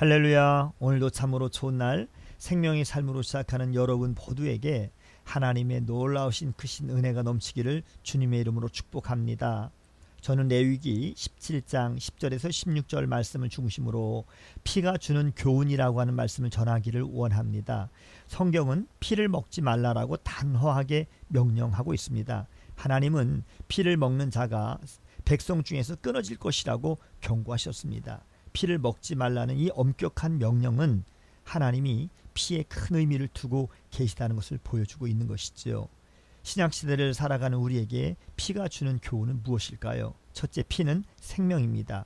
할렐루야. 오늘도 참으로 좋은 날, 생명의 삶으로 시작하는 여러분 모두에게 하나님의 놀라우신 크신 은혜가 넘치기를 주님의 이름으로 축복합니다. 저는 레위기 17장 10절에서 16절 말씀을 중심으로 피가 주는 교훈이라고 하는 말씀을 전하기를 원합니다. 성경은 피를 먹지 말라라고 단호하게 명령하고 있습니다. 하나님은 피를 먹는 자가 백성 중에서 끊어질 것이라고 경고하셨습니다. 피를 먹지 말라는 이 엄격한 명령은 하나님이 피에 큰 의미를 두고 계시다는 것을 보여주고 있는 것이지요. 신약시대를 살아가는 우리에게 피가 주는 교훈은 무엇일까요? 첫째, 피는 생명입니다.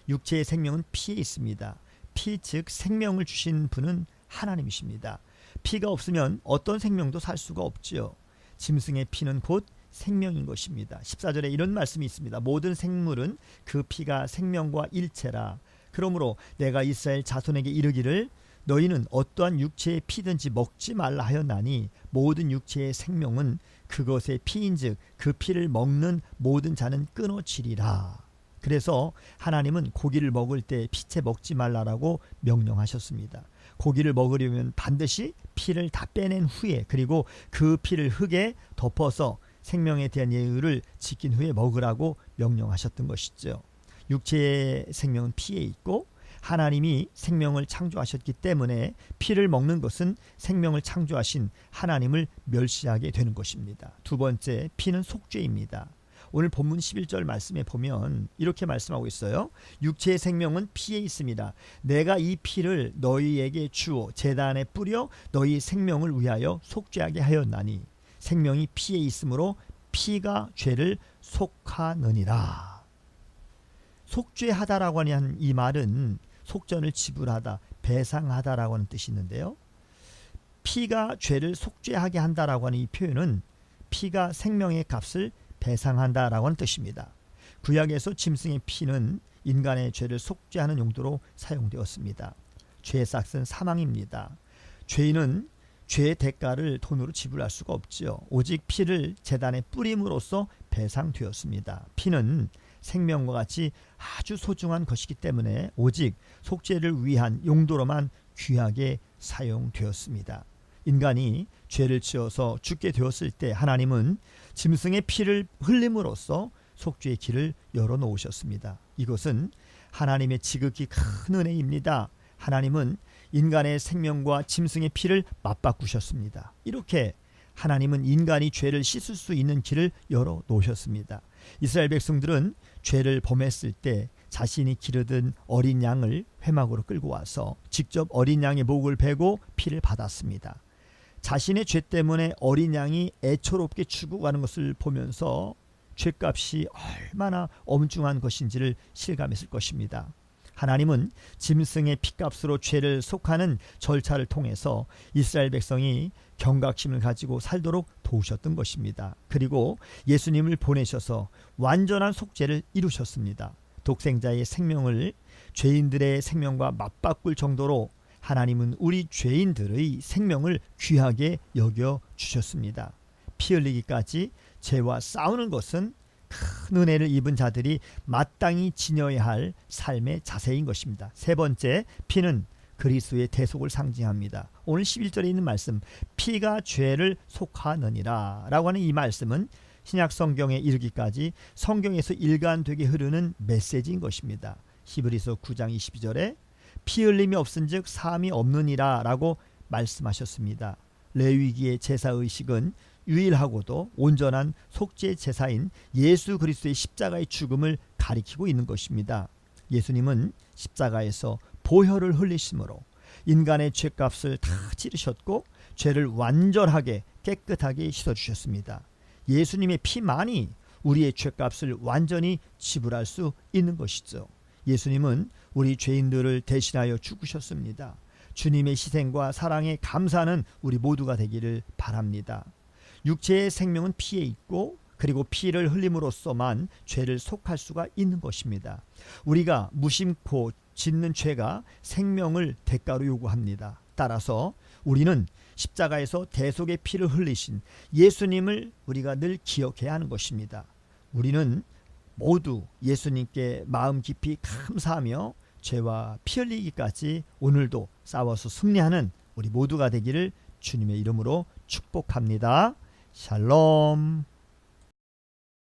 육체의 생명은 피에 있습니다. 피 즉 생명을 주신 분은 하나님이십니다. 피가 없으면 어떤 생명도 살 수가 없지요. 짐승의 피는 곧 생명인 것입니다. 14절에 이런 말씀이 있습니다. 모든 생물은 그 피가 생명과 일체라. 그러므로 내가 이스라엘 자손에게 이르기를 너희는 어떠한 육체의 피든지 먹지 말라 하였나니 모든 육체의 생명은 그것의 피인즉 그 피를 먹는 모든 자는 끊어지리라. 그래서 하나님은 고기를 먹을 때 피채 먹지 말라라고 명령하셨습니다. 고기를 먹으려면 반드시 피를 다 빼낸 후에 그리고 그 피를 흙에 덮어서 생명에 대한 예의를 지킨 후에 먹으라고 명령하셨던 것이죠. 육체의 생명은 피에 있고 하나님이 생명을 창조하셨기 때문에 피를 먹는 것은 생명을 창조하신 하나님을 멸시하게 되는 것입니다. 두 번째, 피는 속죄입니다. 오늘 본문 11절 말씀에 보면 이렇게 말씀하고 있어요. 육체의 생명은 피에 있습니다. 내가 이 피를 너희에게 주어 제단에 뿌려 너희 생명을 위하여 속죄하게 하였나니 생명이 피에 있으므로 피가 죄를 속하느니라. 속죄하다라고 하는 이 말은 속전을 지불하다, 배상하다라고 하는 뜻이 있는데요. 피가 죄를 속죄하게 한다라고 하는 이 표현은 피가 생명의 값을 배상한다라고 하는 뜻입니다. 구약에서 짐승의 피는 인간의 죄를 속죄하는 용도로 사용되었습니다. 죄의 삭은 사망입니다. 죄인은 죄의 대가를 돈으로 지불할 수가 없지요. 오직 피를 제단에 뿌림으로써 배상되었습니다. 피는 생명과 같이 아주 소중한 것이기 때문에 오직 속죄를 위한 용도로만 귀하게 사용되었습니다. 인간이 죄를 지어서 죽게 되었을 때 하나님은 짐승의 피를 흘림으로써 속죄의 길을 열어놓으셨습니다. 이것은 하나님의 지극히 큰 은혜입니다. 하나님은 인간의 생명과 짐승의 피를 맞바꾸셨습니다. 이렇게 하나님은 인간이 죄를 씻을 수 있는 길을 열어놓으셨습니다. 이스라엘 백성들은 죄를 범했을 때 자신이 기르던 어린 양을 회막으로 끌고 와서 직접 어린 양의 목을 베고 피를 받았습니다. 자신의 죄 때문에 어린 양이 애처롭게 죽어가는 것을 보면서 죄값이 얼마나 엄중한 것인지를 실감했을 것입니다. 하나님은 짐승의 피값으로 죄를 속하는 절차를 통해서 이스라엘 백성이 경각심을 가지고 살도록 도우셨던 것입니다. 그리고 예수님을 보내셔서 완전한 속죄를 이루셨습니다. 독생자의 생명을 죄인들의 생명과 맞바꿀 정도로 하나님은 우리 죄인들의 생명을 귀하게 여겨 주셨습니다. 피 흘리기까지 죄와 싸우는 것은 큰 은혜를 입은 자들이 마땅히 지녀야 할 삶의 자세인 것입니다. 세 번째, 피는 그리스도의 대속을 상징합니다. 오늘 11절에 있는 말씀, 피가 죄를 속하느니라 라고 하는 이 말씀은 신약 성경에 이르기까지 성경에서 일관되게 흐르는 메시지인 것입니다. 히브리서 9장 22절에 피 흘림이 없은즉 사함이 없느니라 라고 말씀하셨습니다. 레위기의 제사의식은 유일하고도 온전한 속죄 제사인 예수 그리스도의 십자가의 죽음을 가리키고 있는 것입니다. 예수님은 십자가에서 보혈을 흘리심으로 인간의 죄값을 다 치르셨고 죄를 완전하게 깨끗하게 씻어주셨습니다. 예수님의 피만이 우리의 죄값을 완전히 지불할 수 있는 것이죠. 예수님은 우리 죄인들을 대신하여 죽으셨습니다. 주님의 희생과 사랑에 감사하는 우리 모두가 되기를 바랍니다. 육체의 생명은 피에 있고 그리고 피를 흘림으로써만 죄를 속할 수가 있는 것입니다. 우리가 무심코 짓는 죄가 생명을 대가로 요구합니다. 따라서 우리는 십자가에서 대속의 피를 흘리신 예수님을 우리가 늘 기억해야 하는 것입니다. 우리는 모두 예수님께 마음 깊이 감사하며 죄와 피 흘리기까지 오늘도 싸워서 승리하는 우리 모두가 되기를 주님의 이름으로 축복합니다. 샬롬.